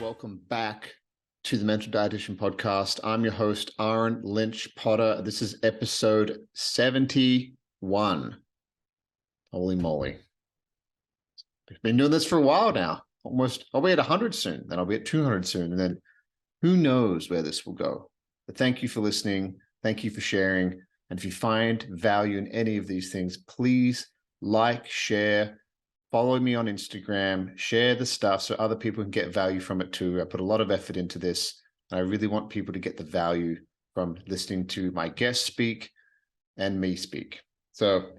Welcome back to the Mental Dietitian Podcast. I'm your host, Aaron Lynch-potter. This is episode 71. Holy moly. We've been doing this for a while now. I'll be at 100 soon, then I'll be at 200 soon, and then who knows where this will go. But thank you for listening. Thank you for sharing. And if you find value in any of these things, please like, share, follow me on Instagram, share the stuff so other people can get value from it too. I put a lot of effort into this, and I really want people to get the value from listening to my guests speak and me speak. So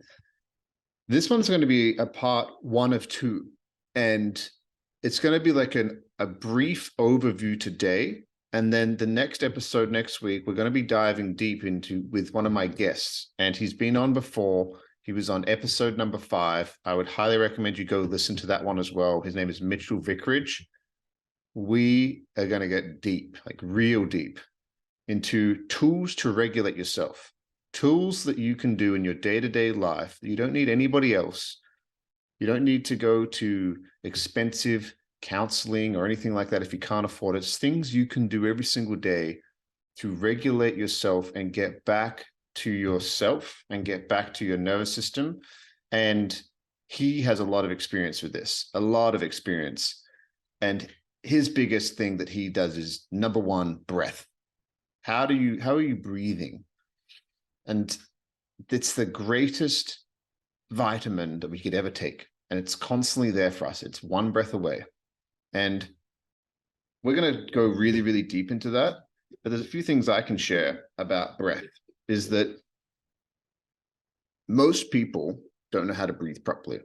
this one's going to be a part 1 of 2, and it's going to be like a brief overview today. And then the next episode next week, we're going to be diving deep into with one of my guests, and he's been on before. He was on episode number 5. I would highly recommend you go listen to that one as well. His name is Mitchell Vicarage. We are going to get deep, like real deep, into tools to regulate yourself, tools that you can do in your day-to-day life. You don't need anybody else. You don't need to go to expensive counseling or anything like that if you can't afford it. It's things you can do every single day to regulate yourself and get back to yourself and get back to your nervous system. And he has a lot of experience with this, a lot of experience. And his biggest thing that he does is, number 1, breath. How are you breathing? And it's the greatest vitamin that we could ever take. And it's constantly there for us. It's one breath away. And we're going to go really, really deep into that. But there's a few things I can share about breath. Is that most people don't know how to breathe properly.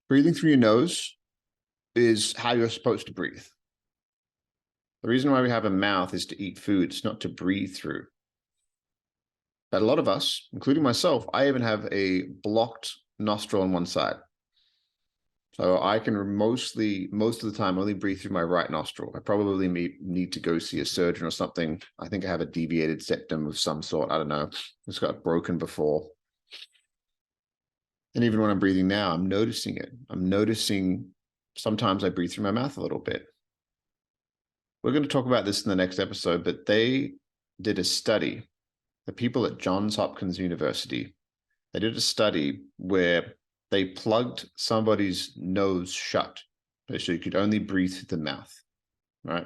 Breathing through your nose is how you're supposed to breathe. The reason why we have a mouth is to eat food. It's not to breathe through. But a lot of us, including myself, I even have a blocked nostril on one side. So I can most of the time only breathe through my right nostril. I probably need to go see a surgeon or something. I think I have a deviated septum of some sort. I don't know. It's got broken before. And even when I'm breathing now, I'm noticing it. I'm noticing sometimes I breathe through my mouth a little bit. We're going to talk about this in the next episode, but they did a study. The people at Johns Hopkins University, they did a study where they plugged somebody's nose shut, so you could only breathe through the mouth, right?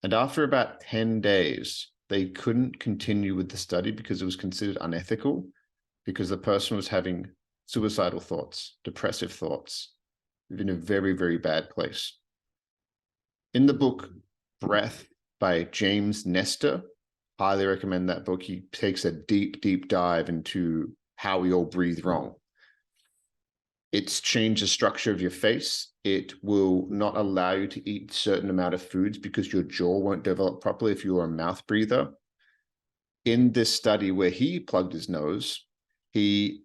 And after about 10 days, they couldn't continue with the study because it was considered unethical, because the person was having suicidal thoughts, depressive thoughts, in a very, very bad place. In the book Breath by James Nestor, highly recommend that book. He takes a deep, deep dive into how we all breathe wrong. It's changed the structure of your face. It will not allow you to eat a certain amount of foods because your jaw won't develop properly if you're a mouth breather. In this study where he plugged his nose, he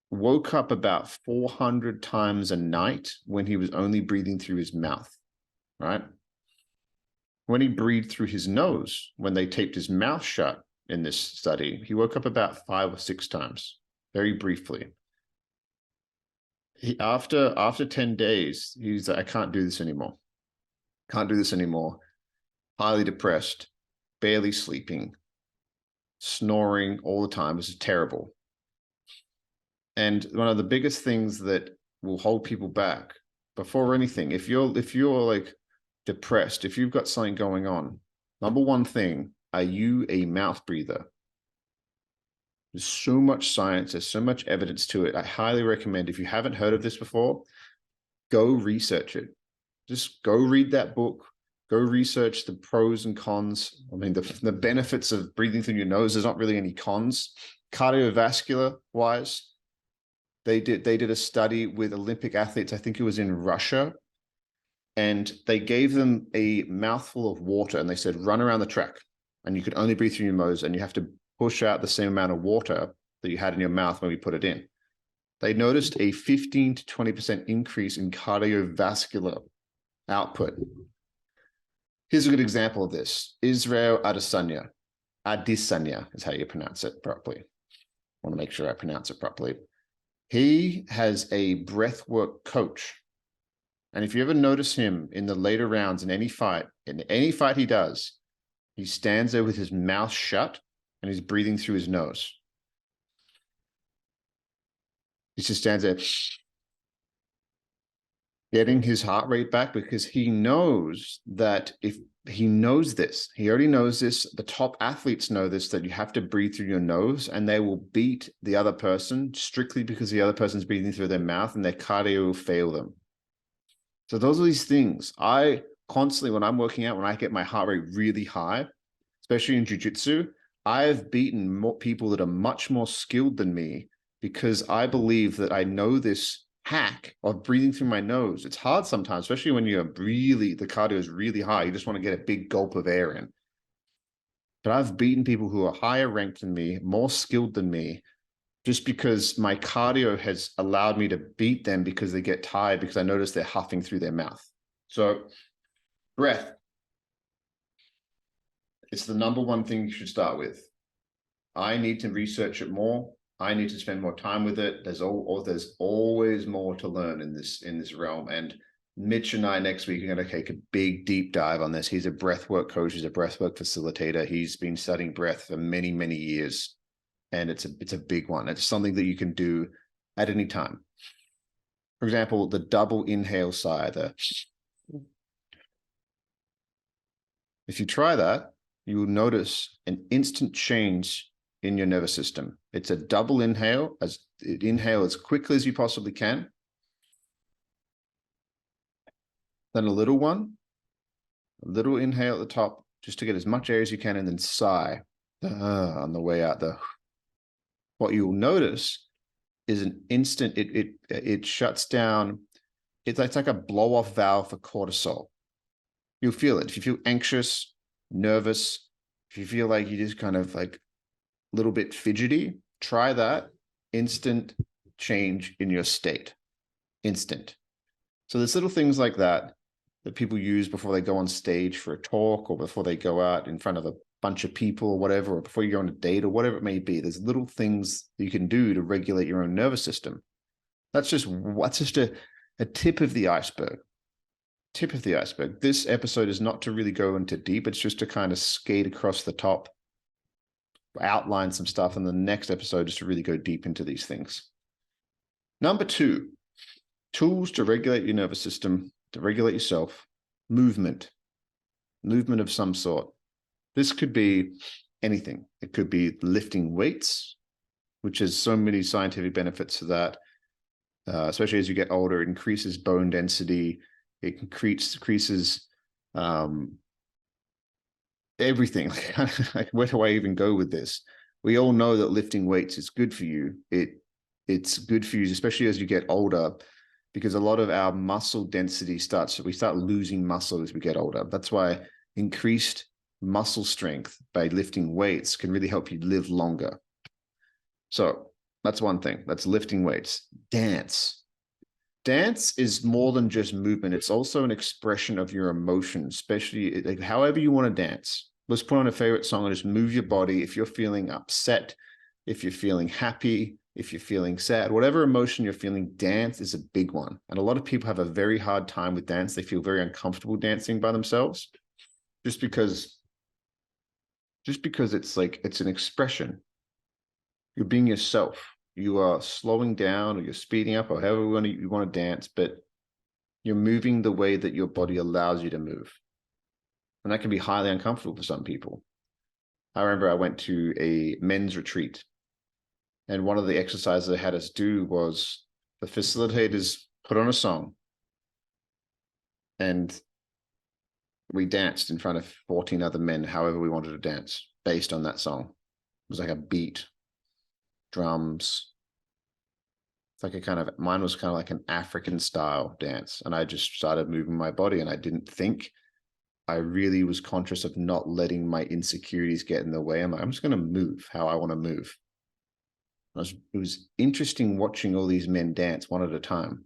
woke up about 400 times a night when he was only breathing through his mouth, right? When he breathed through his nose, when they taped his mouth shut in this study, he woke up about 5 or 6 times, very briefly. After 10 days, he's like, I can't do this anymore. Can't do this anymore. Highly depressed, barely sleeping, snoring all the time. This is terrible. And one of the biggest things that will hold people back before anything, if you're like depressed, if you've got something going on, number 1 thing, are you a mouth breather? There's so much science, there's so much evidence to it. I highly recommend, if you haven't heard of this before, go research it. Just go read that book, go research the pros and cons. I mean, the benefits of breathing through your nose, there's not really any cons. Cardiovascular wise, they did a study with Olympic athletes, I think it was in Russia, and they gave them a mouthful of water and they said, run around the track, and you could only breathe through your nose and you have to push out the same amount of water that you had in your mouth when we put it in. They noticed a 15 to 20% increase in cardiovascular output. Here's a good example of this. Israel Adesanya is how you pronounce it properly. I want to make sure I pronounce it properly. He has a breathwork coach, And if you ever notice him in the later rounds in any fight he does, he stands there with his mouth shut and he's breathing through his nose. He just stands there getting his heart rate back, because he knows that if he knows this, he already knows this, the top athletes know this, that you have to breathe through your nose, and they will beat the other person strictly because the other person's breathing through their mouth and their cardio will fail them. So those are these things. I constantly, when I'm working out, when I get my heart rate really high, especially in jiu-jitsu, I've beaten more people that are much more skilled than me because I believe that I know this hack of breathing through my nose. It's hard sometimes, especially when you're really, the cardio is really high. You just want to get a big gulp of air in. But I've beaten people who are higher ranked than me, more skilled than me, just because my cardio has allowed me to beat them because they get tired, because I notice they're huffing through their mouth. So breath, it's the number one thing you should start with. I need to research it more. I need to spend more time with it. There's always more to learn in this realm. And Mitch and I next week are going to take a big deep dive on this. He's a breathwork coach. He's a breathwork facilitator. He's been studying breath for many, many years. And it's a big one. It's something that you can do at any time. For example, the double inhale sigh. If you try that, you will notice an instant change in your nervous system. It's a double inhale, inhale as quickly as you possibly can. Then a little one, a little inhale at the top, just to get as much air as you can, and then sigh on the way out. What you'll notice is an instant, it shuts down. It's like a blow-off valve for cortisol. You'll feel it. If you feel anxious, nervous, if you feel like you just kind of like a little bit fidgety, try that. Instant change in your state. Instant. So there's little things like that people use before they go on stage for a talk, or before they go out in front of a bunch of people or whatever, or before you go on a date or whatever it may be. There's little things that you can do to regulate your own nervous system. That's just a tip of the iceberg. Tip of the iceberg. This episode is not to really go into deep. It's just to kind of skate across the top, outline some stuff, and the next episode is to really go deep into these things. Number 2, tools to regulate your nervous system, to regulate yourself. Movement of some sort. This could be anything. It could be lifting weights, which has so many scientific benefits to that, especially as you get older. It increases bone density. It increases everything. Like, where do I even go with this? We all know that lifting weights is good for you. It's good for you, especially as you get older, because a lot of our muscle density we start losing muscle as we get older. That's why increased muscle strength by lifting weights can really help you live longer. So that's one thing. That's lifting weights. Dance. Dance is more than just movement. It's also an expression of your emotions, especially like however you want to dance. Let's put on a favorite song and just move your body. If you're feeling upset, if you're feeling happy, if you're feeling sad, whatever emotion you're feeling, dance is a big one. And a lot of people have a very hard time with dance. They feel very uncomfortable dancing by themselves, just because it's an expression. You're being yourself. You are slowing down, or you're speeding up, or however you want to dance, but you're moving the way that your body allows you to move. And that can be highly uncomfortable for some people. I remember I went to a men's retreat, and one of the exercises they had us do was the facilitators put on a song, and we danced in front of 14 other men, however we wanted to dance based on that song. It was like a beat, drums. It's like mine was kind of like an African style dance. And I just started moving my body, and I didn't think. I really was conscious of not letting my insecurities get in the way. I'm just going to move how I want to move. It was interesting watching all these men dance one at a time.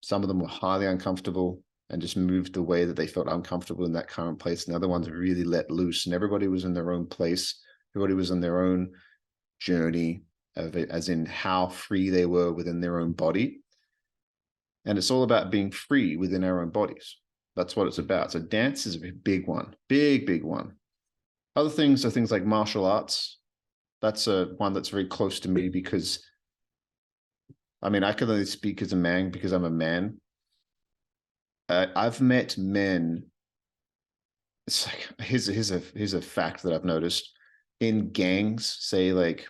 Some of them were highly uncomfortable and just moved the way that they felt uncomfortable in that current place. And the other ones really let loose, and everybody was in their own place. Everybody was on their own journey of it, as in how free they were within their own body. And it's all about being free within our own bodies. That's what it's about. So dance is a big one, big one. Other things are things like martial arts. That's one that's very close to me because, I mean, I can only speak as a man because I'm a man. I've met men. It's like, here's a fact that I've noticed in gangs, say like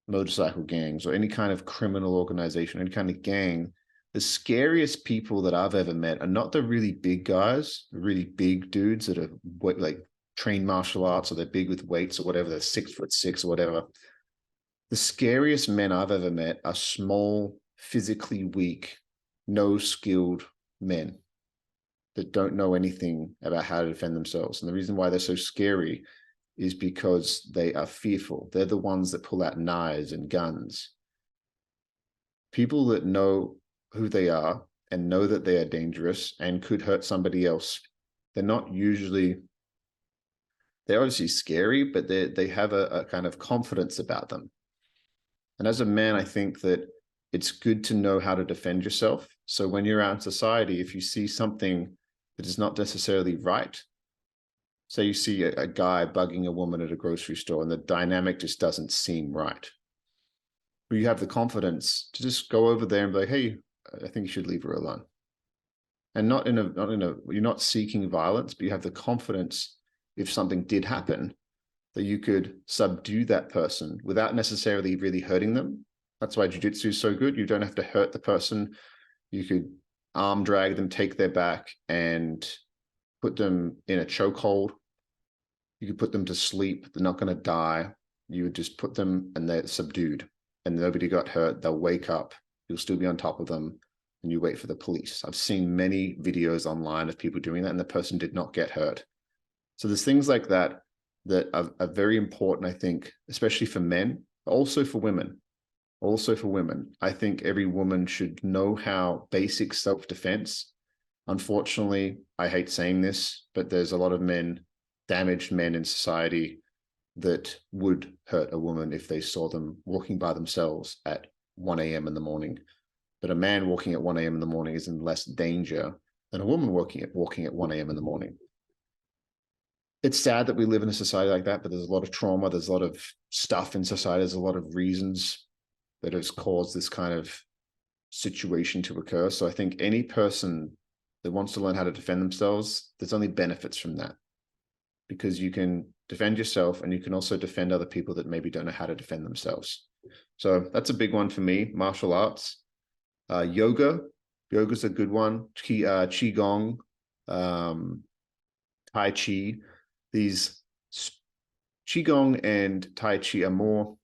motorcycle gangs or any kind of criminal organization, any kind of gang. The scariest people that I've ever met are not the really big guys, the really big dudes that are like trained martial arts or they're big with weights or whatever, they're 6'6" or whatever. The scariest men I've ever met are small, physically weak, no skilled men that don't know anything about how to defend themselves. And the reason why they're so scary is because they are fearful. They're the ones that pull out knives and guns. People that know who they are and know that they are dangerous and could hurt somebody else, they're not usually, they're obviously scary, but they have a kind of confidence about them. And as a man, I think that it's good to know how to defend yourself. So when you're out in society, if you see something that is not necessarily right, say you see a guy bugging a woman at a grocery store and the dynamic just doesn't seem right, but you have the confidence to just go over there and be like, hey, I think you should leave her alone. And not in a, you're not seeking violence, but you have the confidence if something did happen that you could subdue that person without necessarily really hurting them. That's why jiu-jitsu is so good. You don't have to hurt the person. You could arm drag them, take their back and put them in a chokehold. You could put them to sleep. They're not going to die. You would just put them and they're subdued and nobody got hurt. They'll wake up. You'll still be on top of them and you wait for the police. I've seen many videos online of people doing that and the person did not get hurt. So there's things like that that are very important, I think, especially for men, but also for women. Also for women. I think every woman should know how basic self-defense. Unfortunately, I hate saying this, but there's a lot of men, damaged men in society that would hurt a woman if they saw them walking by themselves at 1 a.m. in the morning. But a man walking at 1 a.m. in the morning is in less danger than a woman walking at 1 a.m. in the morning. It's sad that we live in a society like that, but there's a lot of trauma. There's a lot of stuff in society. There's a lot of reasons that has caused this kind of situation to occur. So I think any person that wants to learn how to defend themselves, there's only benefits from that because you can defend yourself and you can also defend other people that maybe don't know how to defend themselves. So that's a big one for me. Martial arts, yoga's a good one. Qigong, Tai Chi. These Qigong and Tai Chi are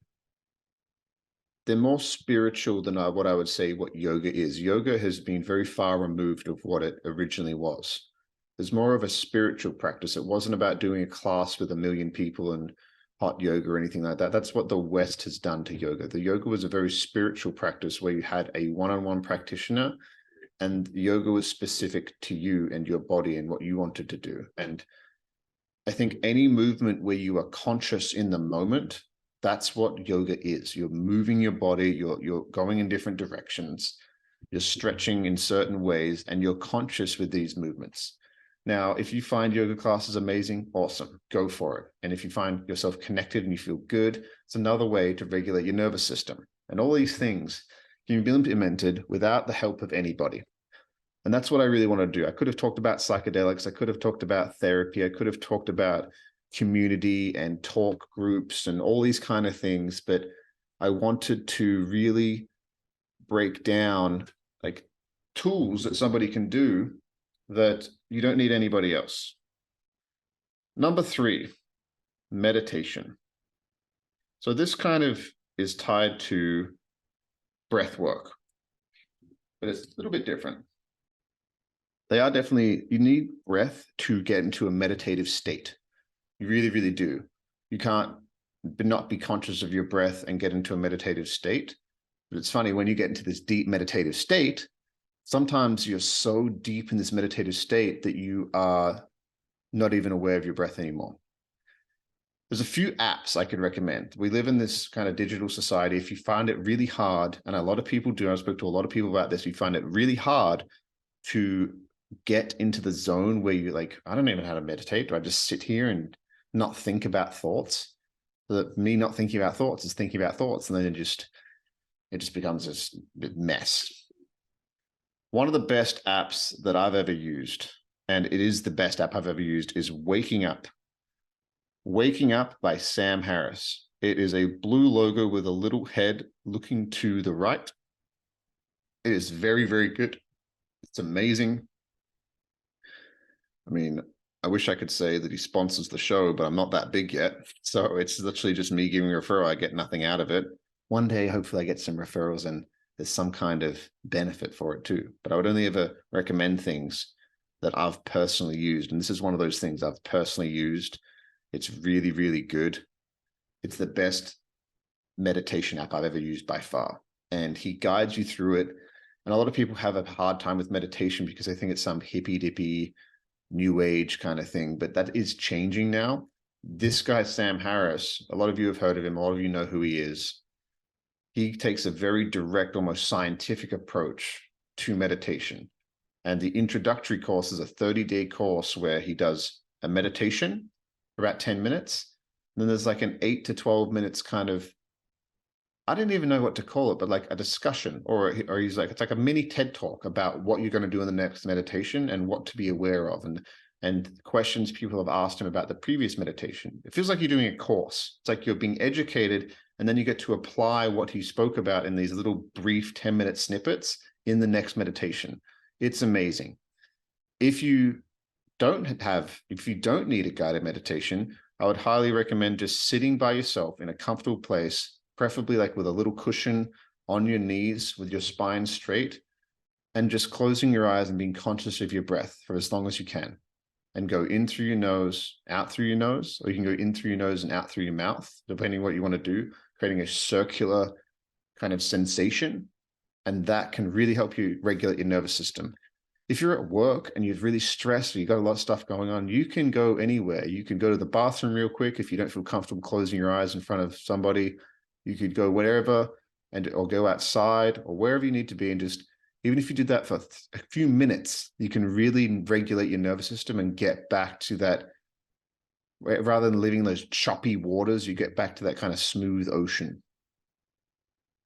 they're more spiritual than what I would say what yoga is. Yoga has been very far removed of what it originally was. There's more of a spiritual practice. It wasn't about doing a class with 1 million people and hot yoga or anything like that. That's what the West has done to yoga. The yoga was a very spiritual practice where you had a one-on-one practitioner and yoga was specific to you and your body and what you wanted to do. And I think any movement where you are conscious in the moment, that's what yoga is. You're moving your body, you're going in different directions, you're stretching in certain ways, and you're conscious with these movements. Now, if you find yoga classes amazing, awesome, go for it. And if you find yourself connected and you feel good, it's another way to regulate your nervous system. And all these things can be implemented without the help of anybody. And that's what I really want to do. I could have talked about psychedelics. I could have talked about therapy. I could have talked about community and talk groups and all these kind of things. But I wanted to really break down like tools that somebody can do that you don't need anybody else. Number 3, meditation. So this kind of is tied to breath work, but it's a little bit different. They are definitely, you need breath to get into a meditative state. You really, really do. You can't not be conscious of your breath and get into a meditative state. But it's funny, when you get into this deep meditative state, sometimes you're so deep in this meditative state that you are not even aware of your breath anymore. There's a few apps I could recommend. We live in this kind of digital society. If you find it really hard, and a lot of people do, I spoke to a lot of people about this, you find it really hard to get into the zone where you like, I don't even know how to meditate. Do I just sit here and not think about thoughts? That me not thinking about thoughts is thinking about thoughts, and then it just becomes this mess. One of the best apps that I've ever used, and it is the best app I've ever used, is Waking Up. Waking Up by Sam Harris. It is a blue logo with a little head looking to the right. It is very, very good. It's amazing. I mean, I wish I could say that he sponsors the show, but I'm not that big yet. So it's literally just me giving a referral. I get nothing out of it. One day, hopefully I get some referrals and there's some kind of benefit for it too. But I would only ever recommend things that I've personally used. And this is one of those things I've personally used. It's really, really good. It's the best meditation app I've ever used by far. And he guides you through it. And a lot of people have a hard time with meditation because they think it's some hippy dippy new age kind of thing, but that is changing now. This guy, Sam Harris, a lot of you have heard of him. A lot of you know who he is. He takes a very direct, almost scientific approach to meditation. And the introductory course is a 30-day course where he does a meditation for about 10 minutes. And then there's like an 8 to 12 minutes kind of, I didn't even know what to call it, but like a discussion, or he's like, it's like a mini TED talk about what you're going to do in the next meditation and what to be aware of, and questions people have asked him about the previous meditation. It feels like you're doing a course. It's like you're being educated, and then you get to apply what he spoke about in these little brief 10-minute snippets in the next meditation. It's amazing. If you don't need a guided meditation, I would highly recommend just sitting by yourself in a comfortable place, preferably like with a little cushion on your knees with your spine straight, and just closing your eyes and being conscious of your breath for as long as you can. And go in through your nose, out through your nose, or you can go in through your nose and out through your mouth, depending on what you want to do, creating a circular kind of sensation. And that can really help you regulate your nervous system. If you're at work and you're really stressed or you've got a lot of stuff going on, you can go anywhere. You can go to the bathroom real quick if you don't feel comfortable closing your eyes in front of somebody. You could go wherever or go outside or wherever you need to be, and just, even if you did that for a few minutes, you can really regulate your nervous system and get back to that, rather than living in those choppy waters, you get back to that kind of smooth ocean.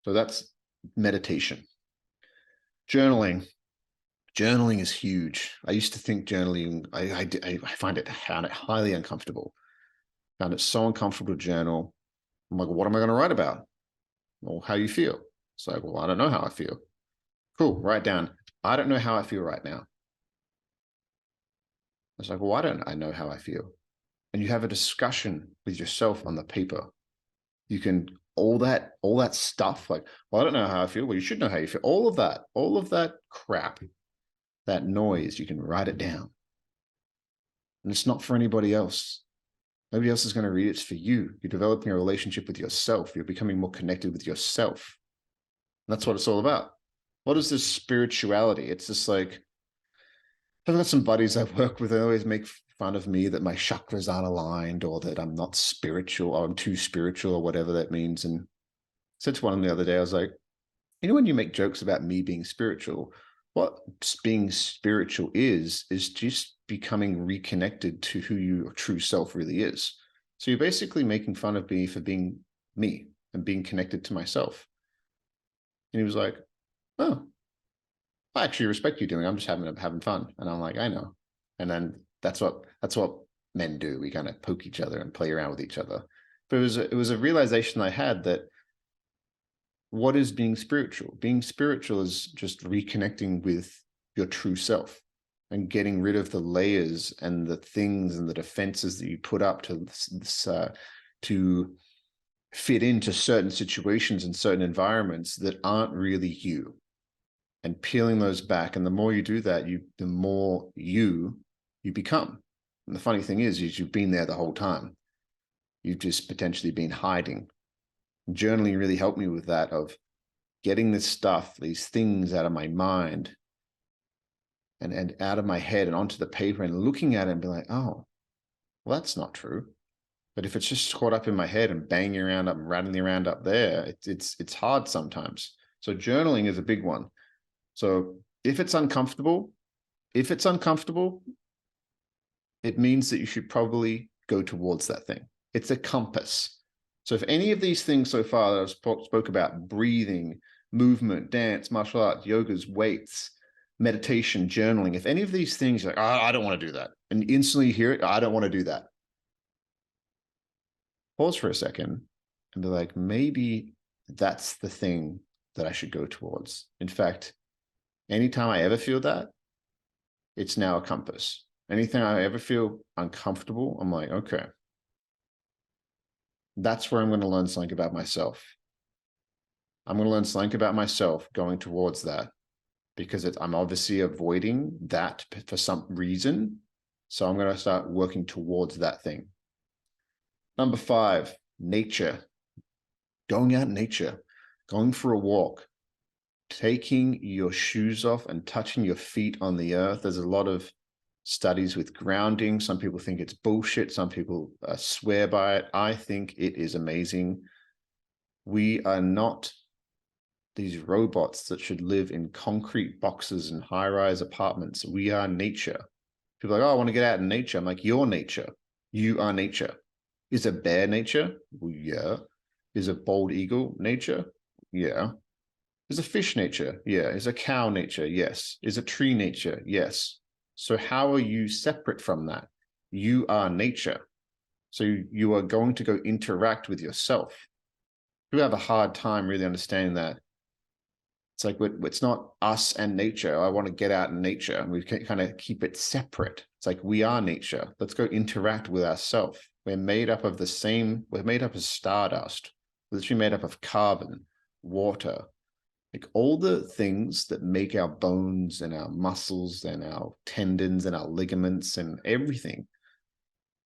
So that's meditation. Journaling. Journaling is huge. I used to think journaling, I found it highly uncomfortable. Found it so uncomfortable to journal. I'm like, what am I going to write about? Well, how you feel? It's like, well, I don't know how I feel. Cool, write down, I don't know how I feel right now. It's like, well, why don't I know how I feel? And you have a discussion with yourself on the paper. You can, all that stuff, like, well, I don't know how I feel. Well, you should know how you feel. All of that crap, that noise, you can write it down. And it's not for anybody else. Nobody else is going to read it. It's for you. You're developing a relationship with yourself. You're becoming more connected with yourself. And that's what it's all about. What is this spirituality? It's just like, I've got some buddies I work with. They always make fun of me that my chakras aren't aligned, or that I'm not spiritual, or I'm too spiritual, or whatever that means. And I said to one of them the other day, I was like, you know, when you make jokes about me being spiritual, what being spiritual is just becoming reconnected to who your true self really is. So you're basically making fun of me for being me and being connected to myself. And he was like, oh, I actually respect you doing it. I'm just having fun. And I'm like, I know. And then that's what men do. We kind of poke each other and play around with each other. But it was a realization I had that, what is being spiritual? Being spiritual is just reconnecting with your true self and getting rid of the layers and the things and the defenses that you put up to fit into certain situations and certain environments that aren't really you, and peeling those back. And the more you do that, the more you become. And the funny thing is you've been there the whole time. You've just potentially been hiding. Journaling really helped me with that, of getting this stuff, these things out of my mind and out of my head and onto the paper, and looking at it and be like, oh, well, that's not true. But if it's just caught up in my head and banging around up and rattling around up there, it's hard sometimes. So journaling is a big one. So if it's uncomfortable, it means that you should probably go towards that thing. It's a compass. So if any of these things so far that I've spoke about, breathing, movement, dance, martial arts, yogas, weights, meditation, journaling, if any of these things you're like, I don't want to do that, and instantly hear it, I don't want to do that. Pause for a second and be like, maybe that's the thing that I should go towards. In fact, anytime I ever feel that, it's now a compass. Anything I ever feel uncomfortable, I'm like, okay, that's where I'm going to learn something about myself. I'm going to learn something about myself going towards that, because I'm obviously avoiding that for some reason. So I'm going to start working towards that thing. Number 5, nature. Going out in nature, going for a walk, taking your shoes off and touching your feet on the earth. There's a lot of studies with grounding. Some people think it's bullshit. Some people swear by it. I think it is amazing. We are not these robots that should live in concrete boxes and high-rise apartments. We are nature. People are like, oh, I want to get out in nature. I'm like, you're nature. You are nature. Is a bear nature? Well, yeah. Is a bald eagle nature? Yeah. Is a fish nature? Yeah. Is a cow nature? Yes. Is a tree nature? Yes. So how are you separate from that? You are nature. So you are going to go interact with yourself. We have a hard time really understanding that. It's like, it's not us and nature. I want to get out in nature, and we can kind of keep it separate. It's like, we are nature. Let's go interact with ourselves. We're made up of we're made up of stardust. We're literally made up of carbon, water, like all the things that make our bones and our muscles and our tendons and our ligaments and everything.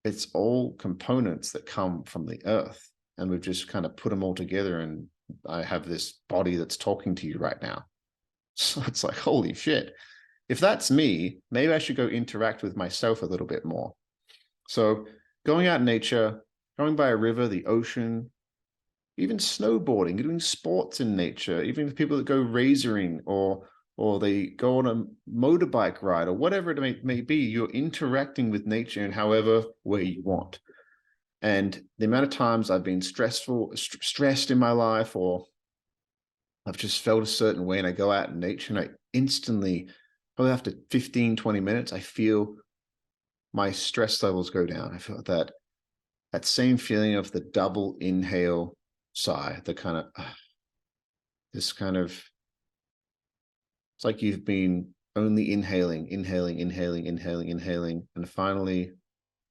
It's all components that come from the earth. And we've just kind of put them all together, and I have this body that's talking to you right now. So it's like, holy shit. If that's me, maybe I should go interact with myself a little bit more. So going out in nature, going by a river, the ocean, even snowboarding, doing sports in nature, even the people that go razoring or they go on a motorbike ride or whatever it may be, you're interacting with nature in however way you want. And the amount of times I've been stressed in my life, or I've just felt a certain way, and I go out in nature and I instantly, probably after 15, 20 minutes, I feel my stress levels go down. I feel that same feeling of the double inhale sigh, the kind of, it's like you've been only inhaling, and finally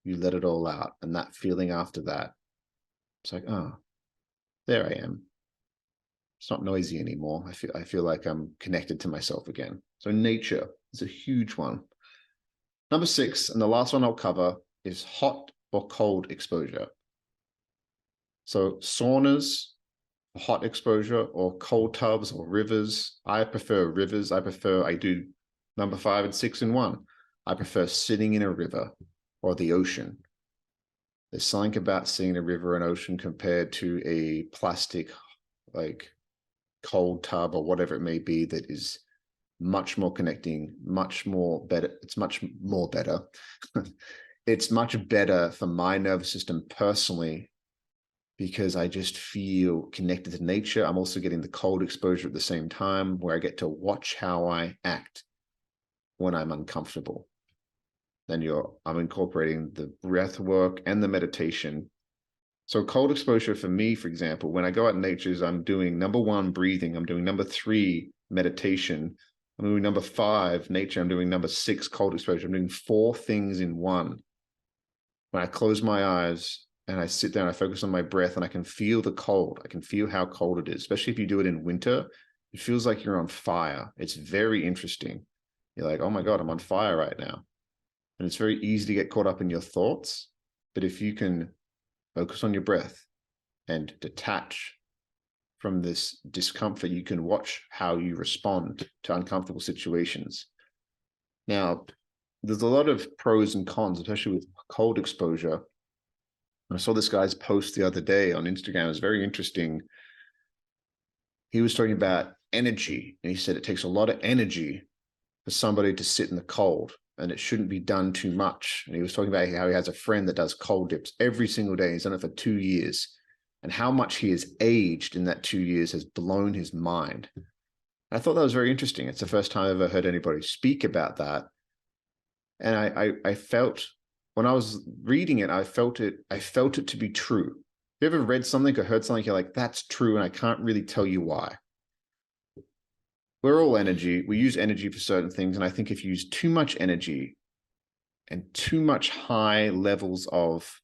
you let it all out. And that feeling after that, it's like, oh, there I am. It's not noisy anymore. I feel like I'm connected to myself again. So nature is a huge one. Number 6, and the last one I'll cover, is hot or cold exposure. So saunas, hot exposure, or cold tubs or rivers. I prefer rivers. I do number 5 and 6 in one. I prefer sitting in a river or the ocean. There's something about seeing a river and ocean compared to a plastic, like cold tub or whatever it may be, that is much more connecting, much more better. It's much more better. It's much better for my nervous system personally, because I just feel connected to nature. I'm also getting the cold exposure at the same time, where I get to watch how I act when I'm uncomfortable. Then I'm incorporating the breath work and the meditation. So cold exposure for me, for example, when I go out in nature, is I'm doing number 1, breathing. I'm doing number 3, meditation. I'm doing number 5, nature. I'm doing number 6, cold exposure. I'm doing 4 things in one. When I close my eyes and I sit down, I focus on my breath, and I can feel the cold. I can feel how cold it is, especially if you do it in winter. It feels like you're on fire. It's very interesting. You're like, oh my God, I'm on fire right now. And it's very easy to get caught up in your thoughts. But if you can focus on your breath and detach from this discomfort, you can watch how you respond to uncomfortable situations. Now, there's a lot of pros and cons, especially with cold exposure. I saw this guy's post the other day on Instagram. It was very interesting. He was talking about energy, and he said it takes a lot of energy for somebody to sit in the cold, and it shouldn't be done too much. And he was talking about how he has a friend that does cold dips every single day. He's done it for 2 years, and how much he has aged in that 2 years has blown his mind. I thought that was very interesting. It's the first time I've ever heard anybody speak about that. And I felt, when I was reading it, I felt it to be true. Have you ever read something or heard something, you're like, that's true, and I can't really tell you why? We're all energy. We use energy for certain things. And I think if you use too much energy and too much high levels of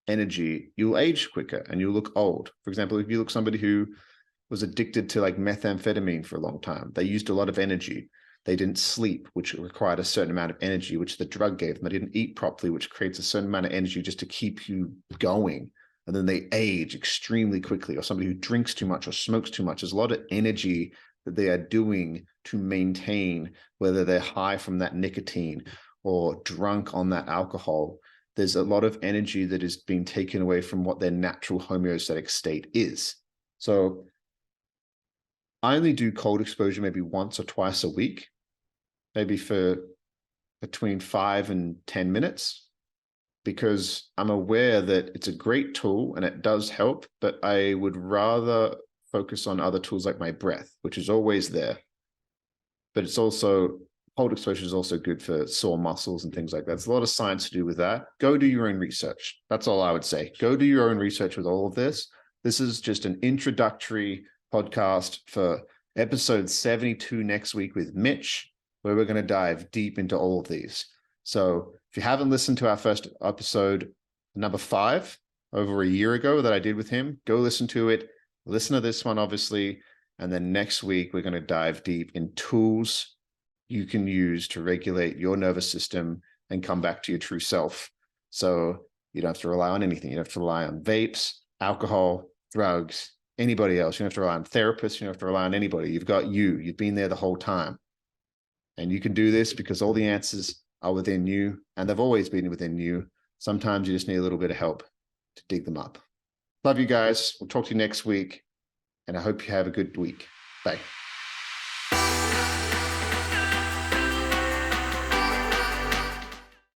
energy, you'll age quicker and you'll look old. For example, if you look somebody who was addicted to like methamphetamine for a long time, they used a lot of energy. They didn't sleep, which required a certain amount of energy, which the drug gave them. They didn't eat properly, which creates a certain amount of energy just to keep you going. And then they age extremely quickly. Or somebody who drinks too much or smokes too much, there's a lot of energy that they are doing to maintain, whether they're high from that nicotine or drunk on that alcohol. There's a lot of energy that is being taken away from what their natural homeostatic state is. So I only do cold exposure maybe once or twice a week, maybe for between 5 and 10 minutes, because I'm aware that it's a great tool and it does help, but I would rather focus on other tools like my breath, which is always there. But it's also, cold exposure is also good for sore muscles and things like that. There's a lot of science to do with that. Go do your own research. That's all I would say. Go do your own research with all of this. This is just an introductory podcast for episode 72 next week with Mitch, where we're going to dive deep into all of these. So if you haven't listened to our first episode, number 5, over a year ago that I did with him, go listen to it. Listen to this one, obviously. And then next week, we're going to dive deep in tools you can use to regulate your nervous system and come back to your true self. So you don't have to rely on anything. You don't have to rely on vapes, alcohol, drugs, anybody else. You don't have to rely on therapists. You don't have to rely on anybody. You've got you. You've been there the whole time. And you can do this because all the answers are within you, and they've always been within you. Sometimes you just need a little bit of help to dig them up. Love you guys. We'll talk to you next week, and I hope you have a good week. Bye.